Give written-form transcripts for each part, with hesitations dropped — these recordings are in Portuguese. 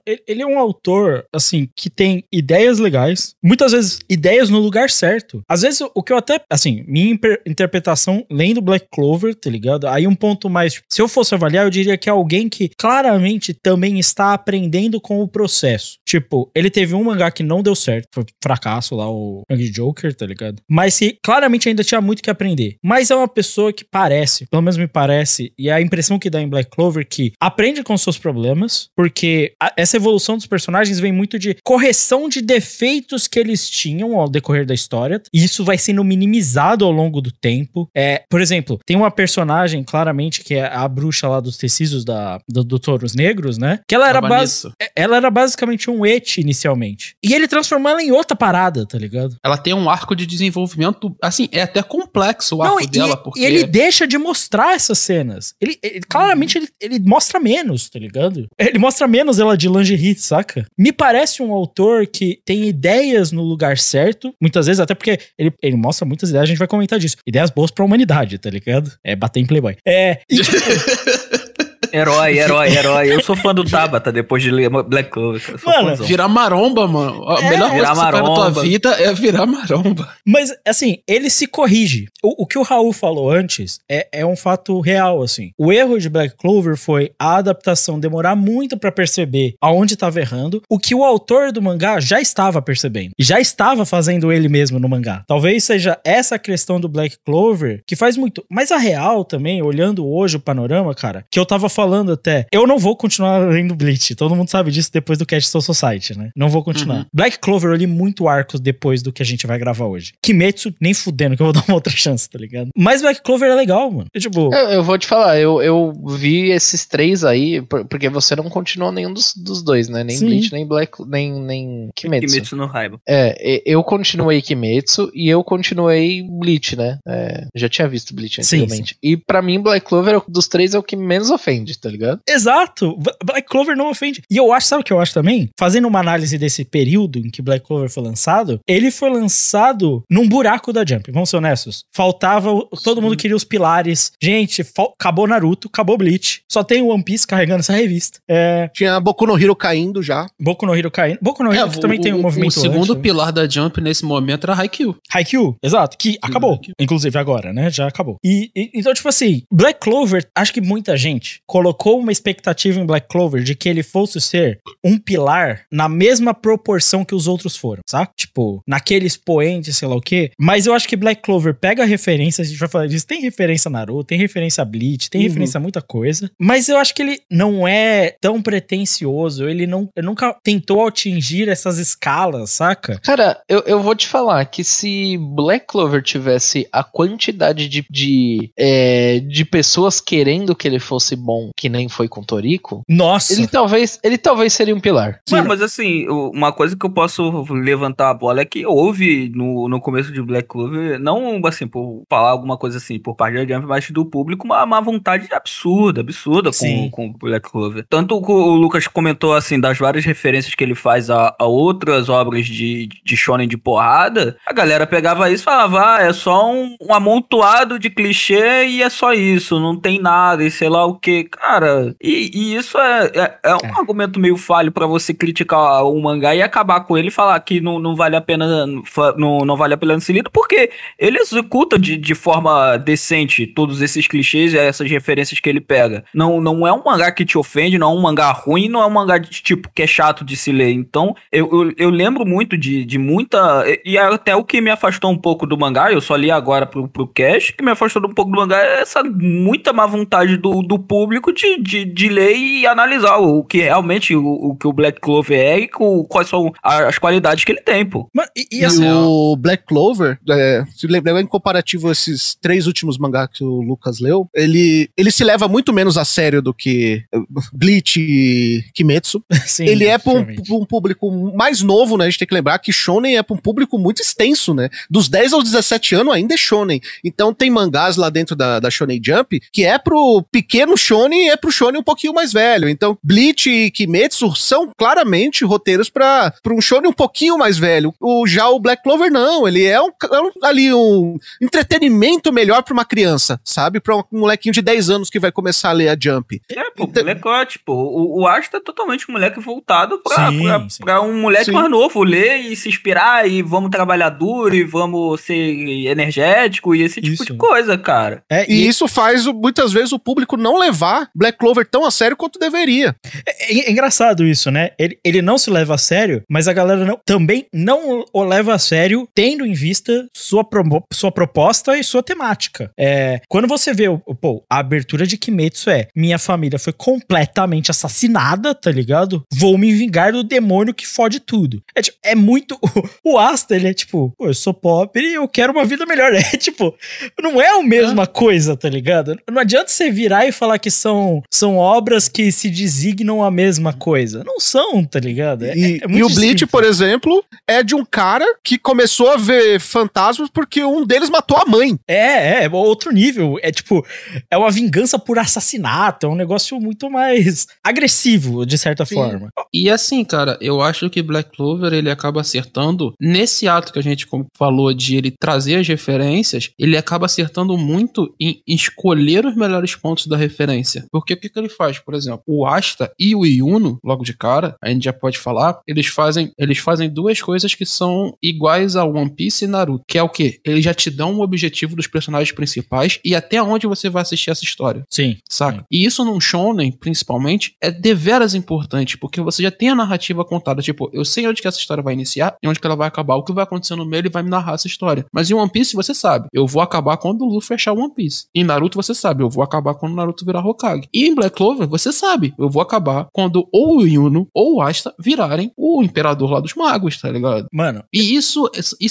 Ele é um autor, assim, que tem ideias legais, muitas vezes ideias no lugar certo. Às vezes, o que eu até, assim, minha interpretação, lendo Black Clover, tá ligado? Aí um ponto mais, tipo, se eu fosse avaliar, eu diria que é alguém que claramente também está aprendendo com o processo. Tipo, ele teve um mangá que não deu certo, foi fracasso lá, o Young Joker, tá ligado? Mas que claramente ainda tinha muito que aprender. Mas é uma pessoa que parece, pelo menos me parece, e a impressão que dá em Black Clover que aprende com os seus problemas, porque essa evolução dos personagens vem muito de correção de defeitos que eles tinham ao decorrer da história, e isso vai sendo minimizado ao longo do tempo. Por exemplo, tem uma personagem, claramente, que é a bruxa lá dos tecidos do Touros Negros, né? Que ela era basicamente um eti inicialmente. E ele transformou ela em outra parada, tá ligado? Ela tem um arco de desenvolvimento, assim, é até complexo o arco dela, porque... E ele deixa de mostrar essas cenas. Claramente, ele mostra menos, tá ligado? Ele mostra menos ela de lingerie, saca? Me parece um autor que tem ideias no lugar certo, muitas vezes, até porque ele mostra muitas ideias, a gente vai comentar disso. Ideias boas pra humanidade, tá ligado? Bater em Playboy. E tipo... Herói. Eu sou fã do Tabata depois de ler Black Clover. Mano, virar maromba, mano. A melhor coisa que você faz na tua vida é virar maromba. Mas, assim, ele se corrige. O que o Raul falou antes é um fato real, assim. O erro de Black Clover foi a adaptação demorar muito pra perceber aonde tava errando, o que o autor do mangá já estava percebendo. E já estava fazendo ele mesmo no mangá. Talvez seja essa questão do Black Clover que faz muito. Mas a real também, olhando hoje o panorama, cara, que eu tava falando até, eu não vou continuar lendo Bleach, todo mundo sabe disso depois do Cast Soul Society, né? Não vou continuar. Black Clover eu li muito arcos depois do que a gente vai gravar hoje. Kimetsu, nem fudendo que eu vou dar uma outra chance, tá ligado? Mas Black Clover é legal, mano. Eu vou te falar, eu vi esses três aí, porque você não continuou nenhum dos dois, né? Nem Sim. Bleach, nem nem Kimetsu. Kimetsu no Raiba. Eu continuei Kimetsu e eu continuei Bleach, né? Já tinha visto Bleach anteriormente. Sim. E pra mim, Black Clover dos três é o que menos ofende, tá ligado? Exato! Black Clover não ofende. E eu acho, sabe o que eu acho também? Fazendo uma análise desse período em que Black Clover foi lançado, ele foi lançado num buraco da Jump, vamos ser honestos. Faltava, todo mundo queria os pilares. Gente, acabou Naruto, acabou Bleach, só tem One Piece carregando essa revista. Tinha Boku no Hero caindo já. Boku no Hero caindo. Boku no Hero também tem um movimento. O segundo pilar da Jump nesse momento era Haikyuu. Haikyuu, exato, que acabou. Inclusive agora, né? Já acabou. Então, tipo assim, Black Clover, acho que muita gente colocou uma expectativa em Black Clover de que ele fosse ser um pilar na mesma proporção que os outros foram, sabe? Tipo, naquele expoente, sei lá o quê. Mas eu acho que Black Clover pega referências, a gente vai falar disso, tem referência a Naruto, tem referência a Bleach, tem referência a muita coisa. Mas eu acho que ele não é tão pretencioso, ele nunca tentou atingir essas escalas, saca? Cara, eu vou te falar que se Black Clover tivesse a quantidade de pessoas querendo que ele fosse bom, que nem foi com Toriko, nossa, ele talvez seria um pilar. Mano, mas assim, uma coisa que eu posso levantar a bola é que houve no começo de Black Clover, não assim, por falar alguma coisa assim, por parte da Jump, mas do público, uma má vontade absurda com Black Clover. Tanto o Lucas comentou assim, das várias referências que ele faz a outras obras de shonen de porrada, a galera pegava isso e falava, é só um amontoado de clichê e é só isso, não tem nada, e sei lá o que. Cara, e isso é um argumento meio falho pra você criticar o mangá e acabar com ele e falar que não vale a pena não vale a pena ser lido, porque ele executa de forma decente todos esses clichês e essas referências que ele pega. Não é um mangá que te ofende, não é um mangá ruim, não é um mangá de tipo que é chato de se ler. Então, eu lembro muito de muita... E até o que me afastou um pouco do mangá, eu só li agora pro cast, que me afastou um pouco do mangá é essa muita má vontade do público de ler e analisar o que realmente o que o Black Clover é e quais são as qualidades que ele tem, pô. E o Black Clover, se lembrar em comparativo a esses três últimos mangás que o Lucas leu, ele se leva muito menos a sério do que Bleach e Kimetsu. Sim, ele é pra um público mais novo, né? A gente tem que lembrar que Shonen é pra um público muito extenso, né? Dos 10 aos 17 anos ainda é Shonen. Então tem mangás lá dentro da Shonen Jump que é pro pequeno Shonen shonen é pro shonen um pouquinho mais velho. Então, Bleach e Kimetsu são claramente roteiros pra um shonen um pouquinho mais velho. Já o Black Clover não, ele é um entretenimento melhor pra uma criança, sabe? Pra um molequinho de 10 anos que vai começar a ler a Jump. Pô, molecote, pô. O Asta é totalmente um moleque voltado pra um moleque mais novo ler e se inspirar e vamos trabalhar duro e vamos ser energético e esse tipo de coisa, cara. E isso faz, muitas vezes, o público não levar Black Clover tão a sério quanto deveria. É engraçado isso, né? Ele não se leva a sério, mas a galera também não o leva a sério, tendo em vista sua proposta e sua temática. Quando você vê a abertura de Kimetsu minha família foi completamente assassinada, tá ligado? Vou me vingar do demônio que fode tudo. É muito... O Asta, ele é tipo, eu sou pobre e eu quero uma vida melhor. Não é a mesma coisa, tá ligado? Não adianta você virar e falar que são obras que se designam a mesma coisa. Não são, tá ligado? E o Bleach, por exemplo, é de um cara que começou a ver fantasmas porque um deles matou a mãe. É outro nível. É uma vingança por assassinato. É um negócio muito mais agressivo, de certa forma. E assim, cara, eu acho que Black Clover, ele acaba acertando nesse ato que a gente falou de ele trazer as referências, ele acaba acertando muito em escolher os melhores pontos da referência. Porque o que ele faz? Por exemplo, o Asta e o Yuno, logo de cara, a gente já pode falar, eles fazem duas coisas que são iguais a One Piece e Naruto, que é o quê? Eles já te dão o objetivo dos personagens principais e até onde você vai assistir essa história. Sim. Saca? Sim. E isso num shonen, principalmente, é deveras importante, porque você já tem a narrativa contada. Eu sei onde que essa história vai iniciar e onde que ela vai acabar. O que vai acontecer no meio, ele vai me narrar essa história. Mas em One Piece, você sabe, eu vou acabar quando o Luffy fechar One Piece. Em Naruto, você sabe, eu vou acabar quando o Naruto virar Hokage. E em Black Clover, você sabe, eu vou acabar quando ou o Yuno ou o Asta virarem o imperador lá dos magos, tá ligado? Mano. E isso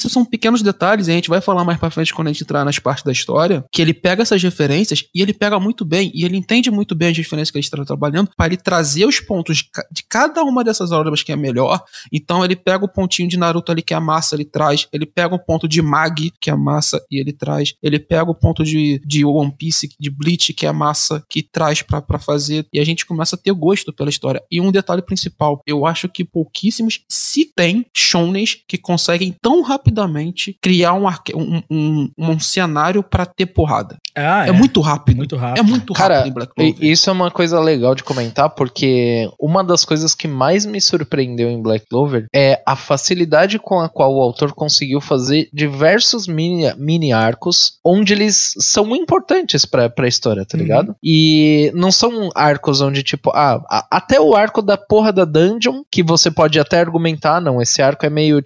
são pequenos detalhes, e a gente vai falar mais pra frente quando a gente entrar nas partes da história, que ele pega essas referências e ele pega muito bem, e ele entende muito bem as referências que ele está trabalhando para ele trazer os pontos de cada uma dessas obras que é melhor. Então ele pega o pontinho de Naruto ali que é a massa, ele traz. Ele pega o ponto de Mag, que é a massa, e ele traz. Ele pega o ponto de One Piece, de Bleach, que é a massa, que traz pra fazer. E a gente começa a ter gosto pela história. E um detalhe principal, eu acho que pouquíssimos, se tem shonens que conseguem tão rapidamente criar um cenário pra ter porrada. É muito rápido. Muito rápido. É muito rápido. Cara, em Black Clover. Isso é uma coisa legal de comentar, porque uma das coisas que mais me surpreendeu em Black Clover é a facilidade com a qual o autor conseguiu fazer diversos mini arcos, onde eles são importantes pra história, tá ligado? E não são arcos onde, até o arco da porra da dungeon, que você pode até argumentar, não, esse arco é meio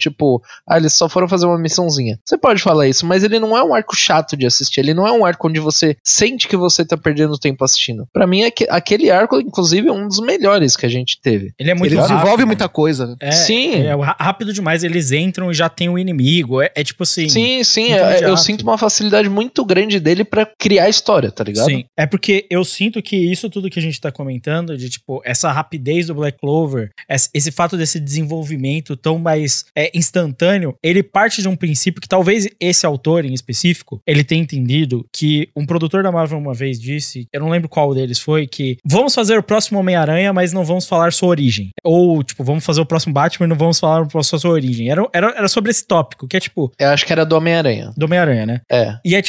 eles só foram fazer uma missãozinha. Você pode falar isso, mas ele não é um arco chato de assistir, ele não é um arco onde você sente que você tá perdendo tempo assistindo. Pra mim, aquele arco, inclusive, é um dos melhores que a gente teve. Ele é muito Ele rápido, desenvolve muita coisa, né? Sim. É rápido demais, eles entram e já tem um inimigo. Assim. Sim. Eu sinto uma facilidade muito grande dele pra criar história, tá ligado? Sim. É porque eu sinto que isso tudo que a gente tá comentando, de essa rapidez do Black Clover, esse fato desse desenvolvimento tão mais instantâneo, ele parte de um princípio que talvez esse autor em específico, ele tenha entendido que um produtor da Marvel uma vez disse, eu não lembro qual deles foi, que vamos fazer o próximo Homem-Aranha, mas não vamos falar sua origem. Ou, vamos fazer o próximo Batman e não vamos falar sua origem. Era sobre esse tópico, que é eu acho que era do Homem-Aranha. Do Homem-Aranha, né? É. E é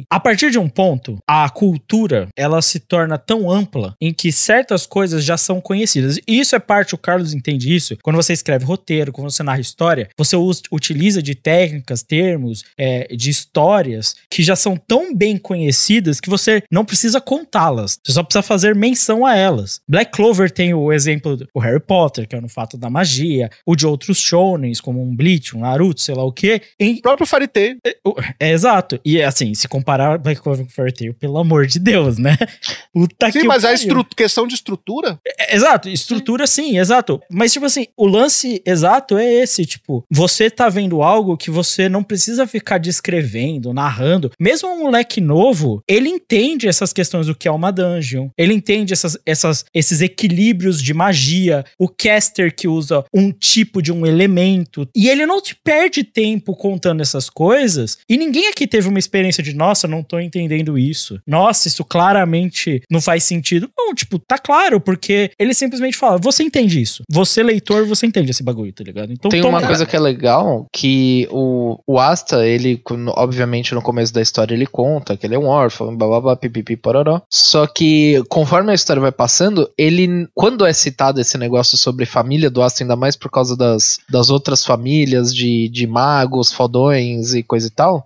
a partir de um ponto, a cultura, ela se torna tão ampla em que certas coisas já são conhecidas. E isso é parte, o Carlos entende isso, quando você escreve roteiro, quando você narra história, você utiliza de técnicas, termos, de histórias que já são tão bem conhecidas que você não precisa contá-las. Você só precisa fazer menção a elas. Black Clover tem o exemplo do Harry Potter, que é no fato da magia, o de outros shonens, como um Bleach, um Naruto, sei lá o quê. O próprio Fairy Tail. Exato. E assim, se comparar Black Clover com Fairy Tail, pelo amor de Deus, né? Puta sim, que mas a questão de estrutura? Exato, estrutura sim, exato. Mas o lance exato é esse, você tá vendo algo que você não precisa ficar descrevendo, narrando. Mesmo um moleque novo, ele entende essas questões do que é uma dungeon, ele entende esses equilíbrios de magia, o caster que usa um tipo de um elemento, e ele não te perde tempo contando essas coisas, e ninguém aqui teve uma experiência de, nossa, não tô entendendo isso, nossa, isso claramente não faz sentido. Não, tipo, tá claro, porque ele simplesmente fala, você entende isso. Você, leitor, você entende esse bagulho, tá ligado? Então, tem uma coisa que é legal, que o Asta, ele, obviamente, no começo da história, ele conta que ele é um órfão, bababá, pipipi, pororó. Só que, conforme a história vai passando, ele, quando é citado esse negócio sobre família do Asta, ainda mais por causa das outras famílias de magos, fodões e coisa e tal,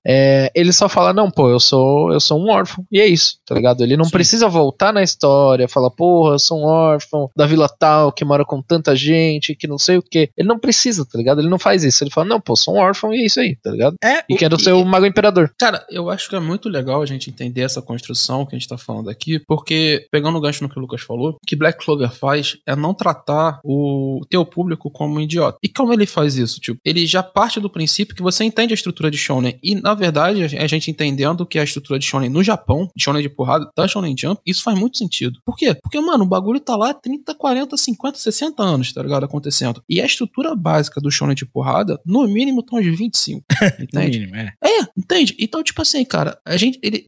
ele só fala, não, pô, eu sou um órfão, e é isso, tá ligado? Ele não precisa voltar na história, falar, porra, eu sou um órfão da vila tal, que mora com tanta gente, que não sei o que. Ele não precisa, tá ligado? Ele não faz isso. Ele fala, não, pô, sou um órfão e é isso aí, tá ligado? E quero ser o Mago Imperador. Cara, eu acho que é muito legal a gente entender essa construção que a gente tá falando aqui, porque, pegando o gancho no que o Lucas falou, o que Black Clover faz é não tratar o teu público como um idiota. E como ele faz isso? Tipo, ele já parte do princípio que você entende a estrutura de shonen. E, na verdade, a gente entendendo que a estrutura de shonen no Japão, de shonen de porrada, da Shonen Jump, isso faz muito sentido. Por quê? Porque, mano, o bagulho tá lá 30, 40, 50, 60 anos, tá ligado? Acontecendo. E a estrutura básica do shonen de porrada, no mínimo, tá uns 25. Entende? No mínimo, entende? Então, tipo assim, cara,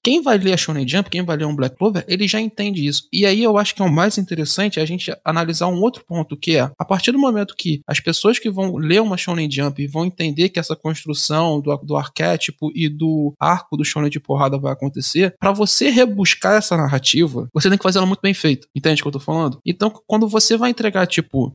quem vai ler a Shonen Jump, quem vai ler um Black Clover, ele já entende isso. E aí eu acho que é o mais interessante a gente analisar um outro ponto, que é, a partir do momento que as pessoas que vão ler uma Shonen Jump vão entender que essa construção do arquétipo e do arco do shonen de porrada vai acontecer, pra você rebuscar essa narrativa, você tem que fazer ela muito bem feita. Entende o que eu tô falando? Então, quando você vai entregar, tipo,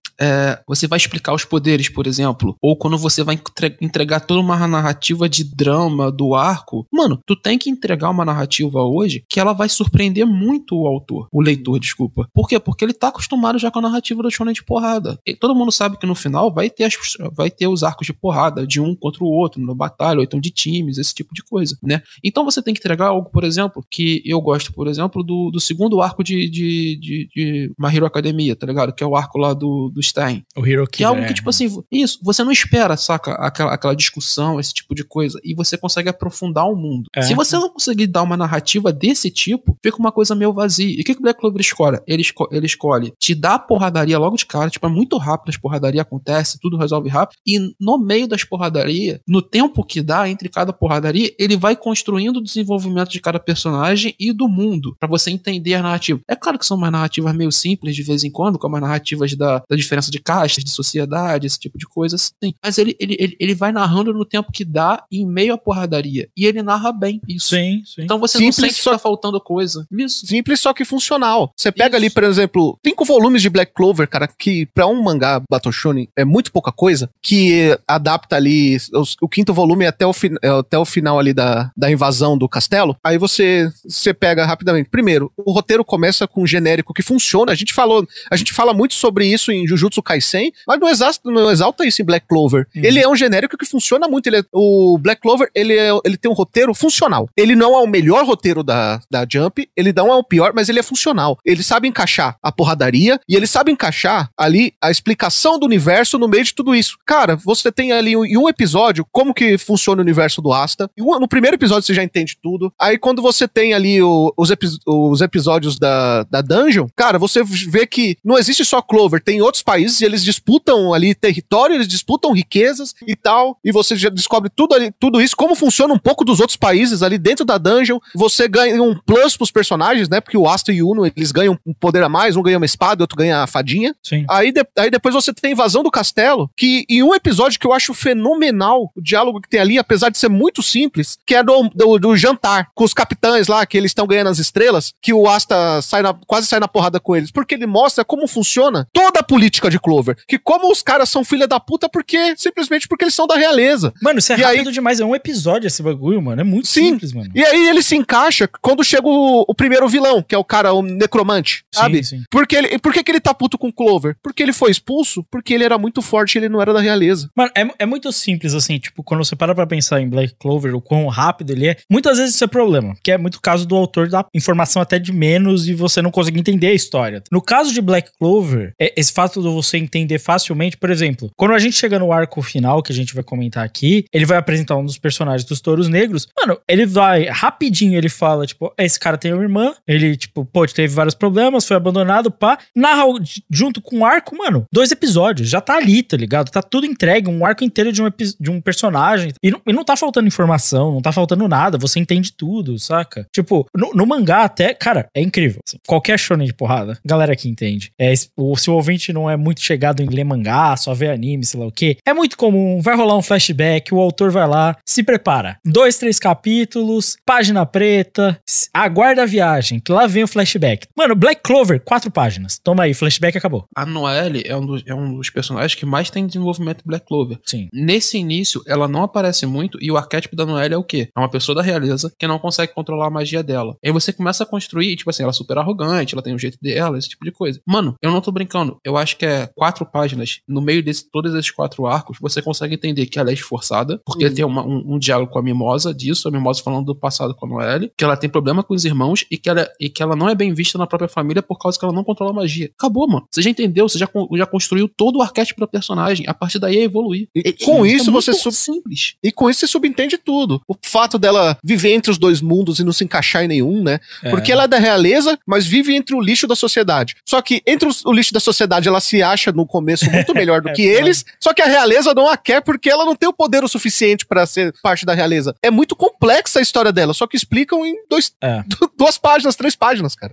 você vai explicar os poderes, por exemplo, ou quando você vai entregar toda uma narrativa de drama do arco, mano, tu tem que entregar uma narrativa hoje que ela vai surpreender muito o leitor, desculpa. Por quê? Porque ele tá acostumado já com a narrativa do shonen de porrada. E todo mundo sabe que no final vai ter os arcos de porrada de um contra o outro, na batalha, ou então de times, esse tipo de coisa, né? Então você tem que entregar algo, por exemplo, que eu gosto, por exemplo, do segundo arco de My Hero Academia, tá ligado? Que é o arco lá do Stein. O Hero que é algo que, tipo assim, isso, você não espera, saca? Aquela discussão, esse tipo de coisa, e você consegue aprofundar o mundo. Se você não conseguir dar uma narrativa desse tipo, fica uma coisa meio vazia. E o que o Black Clover escolhe? Ele escolhe te dar a porradaria logo de cara, tipo, é muito rápido, as porradarias acontecem, tudo resolve rápido, e no meio das porradarias, no tempo que dá entre cada porradaria, ele vai construindo o desenvolvimento de cada personagem e do mundo, pra você entender a narrativa. É claro que são umas narrativas meio simples de vez em quando, como as narrativas da diferença de castas, de sociedade, esse tipo de coisa, assim. Mas ele vai narrando no tempo que dá, em meio à porradaria. E ele narra bem isso. Sim. Então você Simples, não sente que tá faltando coisa. Isso. Simples, só que funcional. Você pega ali, por exemplo, 5 volumes de Black Clover, cara, que pra um mangá Battle Shonen é muito pouca coisa, que adapta ali o 5º volume até o final ali da invasão do castelo. Aí você pega rapidamente. Primeiro, o roteiro começa com um genérico que funciona. A gente fala muito sobre isso em Jujutsu Kaisen, mas não exalta isso em Black Clover. Ele é um genérico que funciona muito. O Black Clover, ele tem um roteiro funcional. Ele não é o melhor roteiro da Jump, ele não é o pior, mas ele é funcional. Ele sabe encaixar a porradaria e ele sabe encaixar ali a explicação do universo no meio de tudo isso. Cara, você tem ali em um episódio como que funciona o universo do Asta. No primeiro episódio você já entende tudo. Aí quando você tem ali os episódios da Dungeon, cara, você vê que não existe só Clover, tem outros países e eles disputam ali território, eles disputam riquezas e tal, e você já descobre tudo isso, como funciona um pouco dos outros países ali dentro da Dungeon. Você ganha um plus pros personagens, né, porque o Asta e o Uno, eles ganham um poder a mais, um ganha uma espada, outro ganha a fadinha. Sim. Aí depois você tem a invasão do castelo, que em um episódio que eu acho fenomenal, o diálogo que tem ali, apesar de ser muito simples, que é do jantar, com os capitães lá, que eles estão ganhando as estrelas, que o Asta quase sai na porrada com eles, porque ele mostra como funciona toda a política de Clover, que como os caras são filha da puta simplesmente porque eles são da realeza. Mano, isso é rápido demais, é um episódio esse bagulho, mano, é muito simples, mano. E aí ele se encaixa quando chega o primeiro vilão, que é o cara, o necromante, sabe? Sim. Por que ele tá puto com Clover? Porque ele foi expulso, porque ele era muito forte e ele não era da realeza. Mano, é muito simples, assim, tipo, quando você para pra pensar em Black Clover, o quão rápido ele é, muitas vezes isso é problema, que é muito caso do autor dar informação até de menos e você não conseguir entender a história. No caso de Black Clover, esse fato de você entender facilmente, por exemplo, quando a gente chega no arco final, que a gente vai comentar aqui, ele vai apresentar um dos personagens dos Touros Negros, mano, ele vai, rapidinho, ele fala, tipo, esse cara tem uma irmã, ele, tipo, pô, teve vários problemas, foi abandonado, pá, narra junto com o arco, mano, 2 episódios, já tá ali, tá ligado? Tá tudo entregue, um arco inteiro de um personagem, e não tá faltando informação, não tá faltando nada, você entende tudo, saca? Tipo, no mangá até, cara, é incrível. Assim, qualquer shonen de porrada, galera que entende. Se o ouvinte não é muito chegado em ler mangá, só ver anime, sei lá o quê, é muito comum, vai rolar um flashback, o autor vai lá, se prepara. 2, 3 capítulos, página preta, aguarda a viagem, que lá vem o flashback. Mano, Black Clover, 4 páginas. Toma aí, flashback acabou. A Noelle é um dos personagens que mais tem desenvolvimento em Black Clover. Sim. Nesse início, ela não aparece muito e o arquétipo da Noelle é o quê? É uma pessoa da realeza que não consegue controlar a magia dela. Aí você começa a construir, tipo assim, ela é super arrogante, ela tem o jeito dela, esse tipo de coisa. Mano, eu não tô brincando. Eu acho que é 4 páginas, no meio de todos esses 4 arcos, você consegue entender que ela é esforçada, porque tem um diálogo com a Mimosa disso, a Mimosa falando do passado com a Noelle, que ela tem problema com os irmãos e que ela não é bem vista na própria família por causa que ela não controla a magia. Acabou, mano. Você já entendeu, você já construiu todo o arquétipo da personagem. A partir daí é evoluir. E com isso você simples. E com isso você subentende tudo. O fato dela viver entre os dois mundos e não se encaixar em nenhum, né? Porque ela é da realeza, mas vive entre o lixo da sociedade. Só que entre o lixo da sociedade ela se acha no começo muito melhor do que eles, só que a realeza não a quer porque ela não tem o poder o suficiente pra ser parte da realeza. É muito complexa a história dela, só que explicam em 2 páginas, 3 páginas, cara.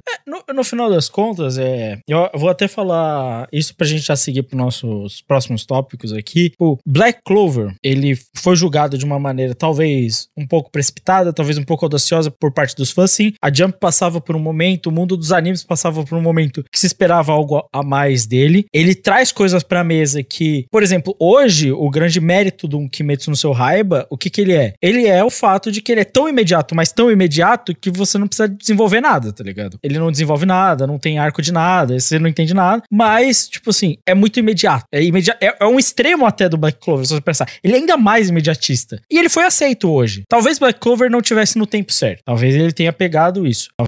No final das contas, eu vou até falar isso pra gente já seguir pros nossos próximos tópicos aqui. O Black Clover, ele foi julgado de uma maneira talvez um pouco precipitada, talvez um pouco audaciosa por parte dos fãs, sim. A Jump passava por um momento, o mundo dos animes passava por um momento que se esperava algo a mais dele. Ele traz coisas pra mesa que, por exemplo, hoje, o grande mérito do Kimetsu no seu Yaiba, o que ele é? Ele é o fato de que ele é tão imediato, mas tão imediato que você não precisa desenvolver nada, tá ligado? Ele não desenvolve nada, não tem arco de nada, você não entende nada, mas, tipo assim, é muito imediato. É um extremo até do Black Clover, se você pensar. Ele é ainda mais imediatista. E ele foi aceito hoje. Talvez Black Clover não tivesse no tempo certo. Talvez ele tenha pegado isso.